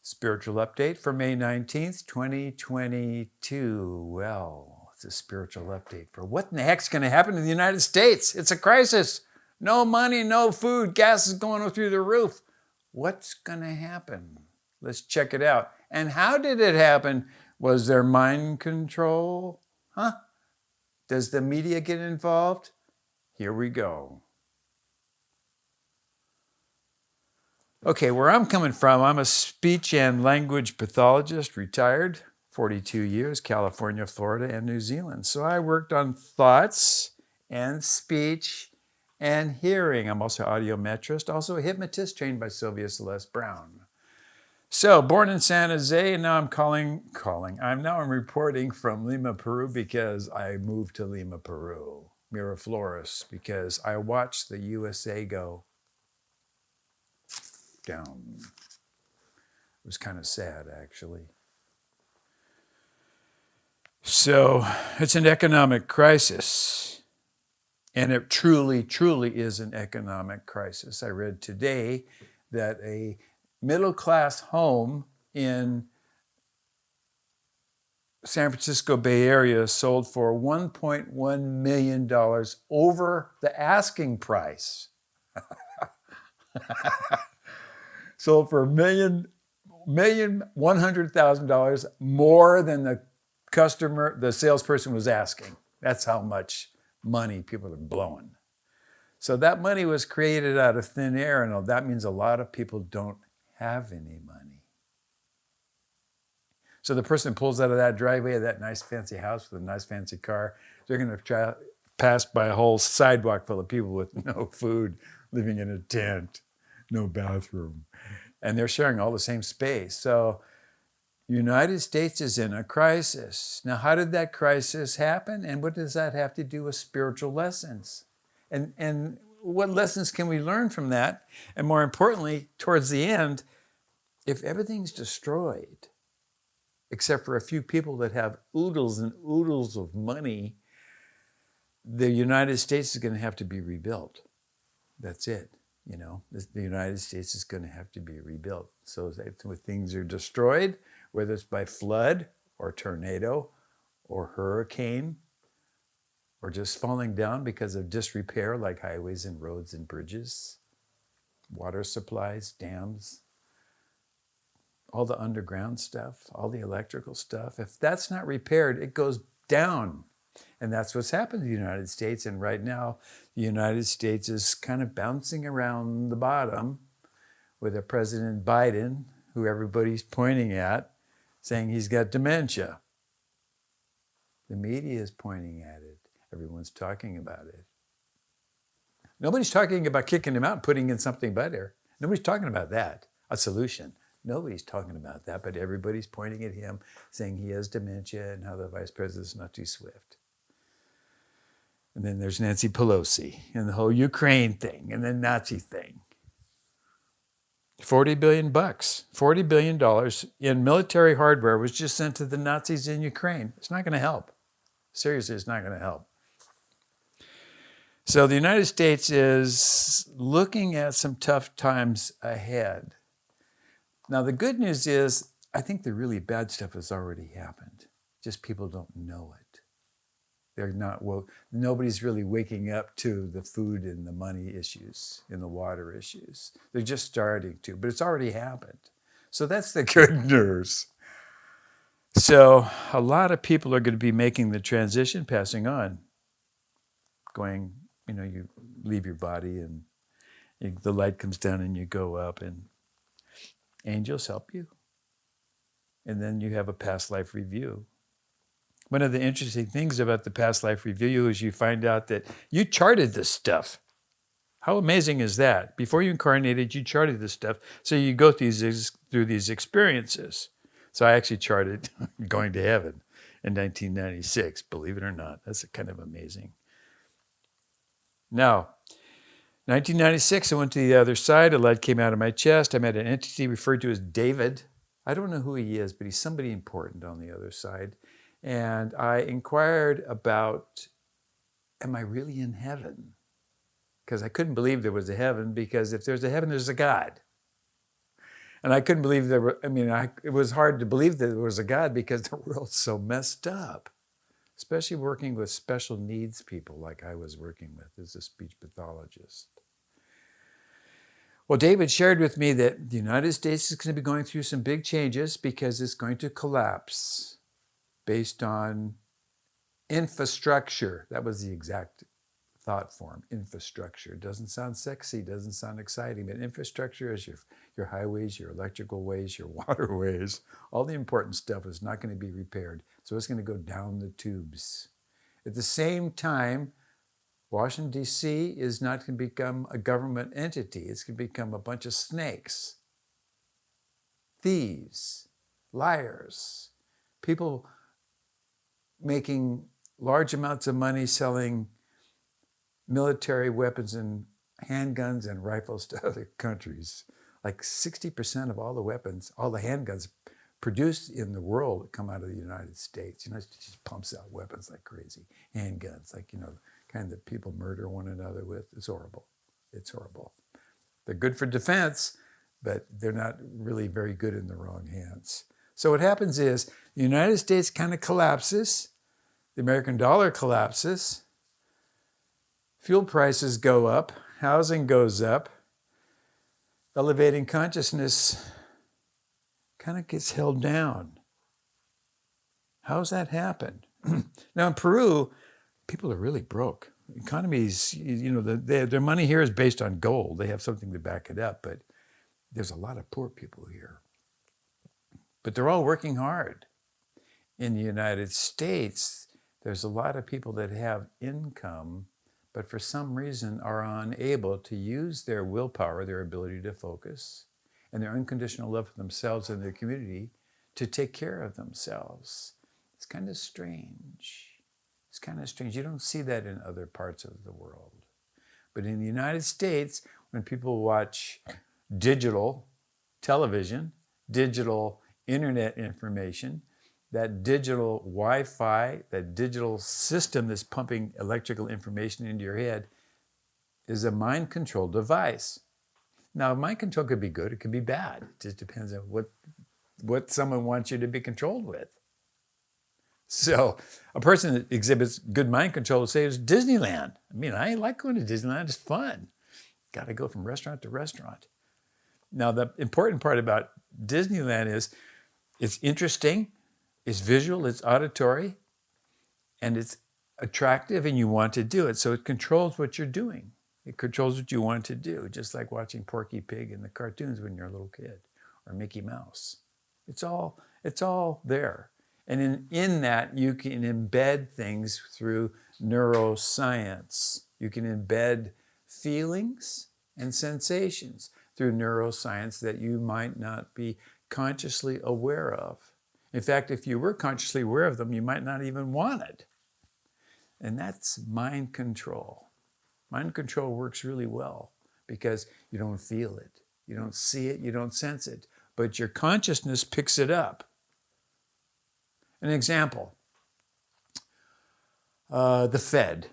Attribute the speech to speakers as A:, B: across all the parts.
A: Spiritual update for May 19th, 2022. Well, it's a spiritual update for what in the heck's going to happen in the United States? It's a crisis. No money, no food, gas is going through the roof. What's going to happen? Let's check it out. And how did it happen? Was there mind control? Does the media get involved? Here we go. Okay, where I'm coming from, I'm a speech and language pathologist, retired, 42 years, California, Florida, and New Zealand. So I worked on thoughts and speech and hearing. I'm also an audiometrist, also a hypnotist trained by Sylvia Celeste Brown. So born in San Jose, and now I'm reporting from Lima, Peru, because I moved to Lima, Peru, Miraflores, because I watched the USA go down. It was kind of sad, actually. So it's an economic crisis, and it truly, truly is an economic crisis. I read today that a middle-class home in San Francisco Bay Area sold for $1.1 million over the asking price. Sold for $100,000 more than the salesperson was asking. That's how much money people are blowing. So that money was created out of thin air, and that means a lot of people don't have any money. So the person pulls out of that driveway of that nice fancy house with a nice fancy car, they're going to pass by a whole sidewalk full of people with no food, living in a tent, no bathroom. And they're sharing all the same space. So the United States is in a crisis. Now, how did that crisis happen? And what does that have to do with spiritual lessons? And what lessons can we learn from that? And more importantly, towards the end, if everything's destroyed, except for a few people that have oodles and oodles of money, the United States is going to have to be rebuilt. That's it. The United States is going to have to be rebuilt. So when things are destroyed, whether it's by flood or tornado or hurricane or just falling down because of disrepair, like highways and roads and bridges, water supplies, dams, all the underground stuff, all the electrical stuff, if that's not repaired, it goes down. And that's what's happened to the United States. And right now, the United States is kind of bouncing around the bottom with a President Biden, who everybody's pointing at, saying he's got dementia. The media is pointing at it. Everyone's talking about it. Nobody's talking about kicking him out and putting in something better. Nobody's talking about that, a solution. Nobody's talking about that, but everybody's pointing at him, saying he has dementia and how the vice president's not too swift. And then there's Nancy Pelosi and the whole Ukraine thing and the Nazi thing. $40 billion in military hardware was just sent to the Nazis in Ukraine. It's not going to help. Seriously, it's not going to help. So the United States is looking at some tough times ahead. Now, the good news is, I think the really bad stuff has already happened. Just people don't know it. They're not nobody's really waking up to the food and the money issues and the water issues. They're just starting to, but it's already happened. So that's the good news. So a lot of people are going to be making the transition, passing on, going, you leave your body and the light comes down and you go up and angels help you. And then you have a past life review. One of the interesting things about the past life review is you find out that you charted this stuff. How amazing is that? Before you incarnated, you charted this stuff. So you go through these experiences. So I actually charted going to heaven in 1996, believe it or not. That's kind of amazing. Now, 1996, I went to the other side. A light came out of my chest. I met an entity referred to as David. I don't know who he is, but he's somebody important on the other side. And I inquired about, am I really in heaven? Because I couldn't believe there was a heaven, because if there's a heaven, there's a God. And I couldn't believe there were, it was hard to believe that there was a God because the world's so messed up, especially working with special needs people like I was working with as a speech pathologist. Well, David shared with me that the United States is going to be going through some big changes because it's going to collapse based on infrastructure. That was the exact thought form, infrastructure. It doesn't sound sexy, doesn't sound exciting, but infrastructure is your highways, your electrical ways, your waterways. All the important stuff is not going to be repaired. So it's going to go down the tubes. At the same time, Washington, D.C. is not going to become a government entity. It's going to become a bunch of snakes, thieves, liars, people making large amounts of money selling military weapons and handguns and rifles to other countries. Like 60% of all the weapons, all the handguns produced in the world come out of the United States. It just pumps out weapons like crazy. Handguns, like, kind that people murder one another with. It's horrible. It's horrible. They're good for defense, but they're not really very good in the wrong hands. So what happens is the United States kind of collapses. The American dollar collapses. Fuel prices go up. Housing goes up. Elevating consciousness kind of gets held down. How's that happen? Now in Peru, people are really broke. Economies, their money here is based on gold. They have something to back it up, but there's a lot of poor people here. But they're all working hard. In the United States, there's a lot of people that have income, but for some reason are unable to use their willpower, their ability to focus, and their unconditional love for themselves and their community to take care of themselves. It's kind of strange. It's kind of strange. You don't see that in other parts of the world. But in the United States, when people watch digital television, digital internet information, that digital Wi-Fi, that digital system that's pumping electrical information into your head is a mind control device. Now, mind control could be good, it could be bad. It just depends on what someone wants you to be controlled with. So a person that exhibits good mind control will say it's Disneyland. I like going to Disneyland, it's fun. Got to go from restaurant to restaurant. Now, the important part about Disneyland is it's interesting, it's visual, it's auditory, and it's attractive, and you want to do it. So it controls what you're doing. It controls what you want to do, just like watching Porky Pig in the cartoons when you're a little kid, or Mickey Mouse. It's all there. And in that, you can embed things through neuroscience. You can embed feelings and sensations through neuroscience that you might not be consciously aware of. In fact, if you were consciously aware of them, you might not even want it. And that's mind control. Mind control works really well because you don't feel it. You don't see it, you don't sense it, but your consciousness picks it up. An example, the Fed.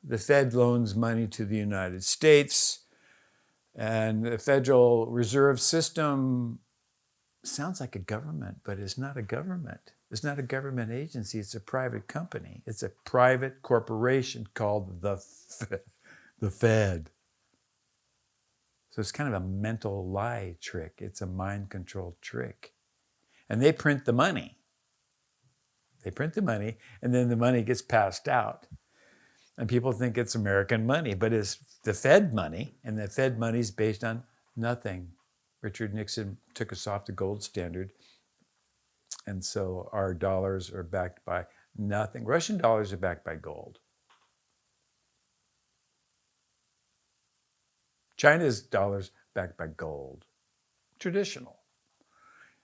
A: The Fed loans money to the United States, and the Federal Reserve System sounds like a government, but it's not a government. It's not a government agency, it's a private company. It's a private corporation called the Fed. So it's kind of a mental lie trick. It's a mind control trick. And they print the money. They print the money, and then the money gets passed out. And people think it's American money, but it's the Fed money, and the Fed money is based on nothing. Richard Nixon took us off the gold standard, and so our dollars are backed by nothing. Russian dollars are backed by gold. China's dollars backed by gold. Traditional.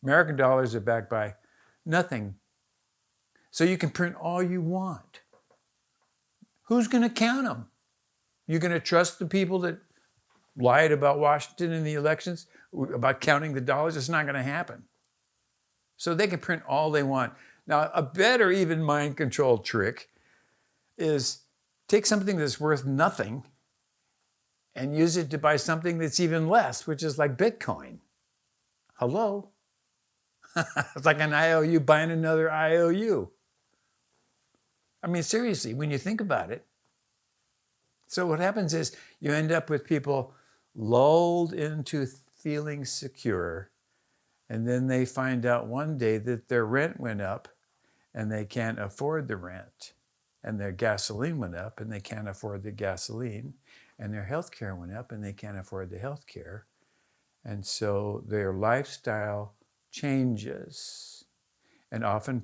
A: American dollars are backed by nothing. So you can print all you want. Who's going to count them? You're going to trust the people that lied about Washington in the elections, about counting the dollars? It's not going to happen. So they can print all they want. Now, a better even mind control trick is take something that's worth nothing and use it to buy something that's even less, which is like Bitcoin. Hello? It's like an IOU buying another IOU. I mean, seriously, when you think about it. So what happens is you end up with people lulled into feeling secure, and then they find out one day that their rent went up and they can't afford the rent, and their gasoline went up and they can't afford the gasoline, and their health care went up and they can't afford the health care. And so their lifestyle changes. And often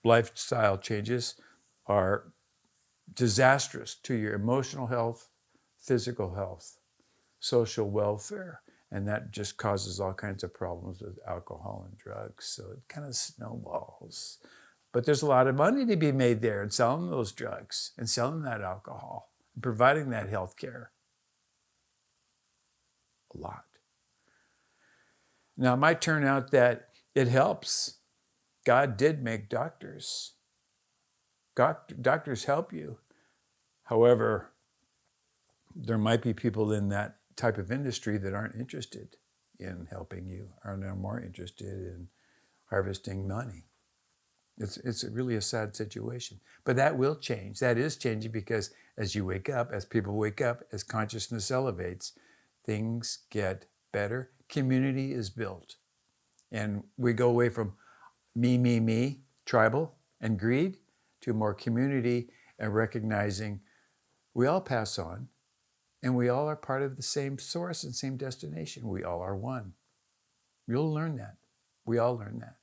A: lifestyle changes are disastrous to your emotional health, physical health, social welfare. And that just causes all kinds of problems with alcohol and drugs. So it kind of snowballs. But there's a lot of money to be made there in selling those drugs and selling that alcohol and providing that health care. A lot. Now, it might turn out that it helps. God did make doctors. Doctors help you. However, there might be people in that type of industry that aren't interested in helping you, are now more interested in harvesting money. It's really a sad situation. But that will change. That is changing because as you wake up, as people wake up, as consciousness elevates, things get better. Community is built. And we go away from me, tribal and greed, to more community and recognizing we all pass on and we all are part of the same source and same destination. We all are one. You'll learn that. We all learn that.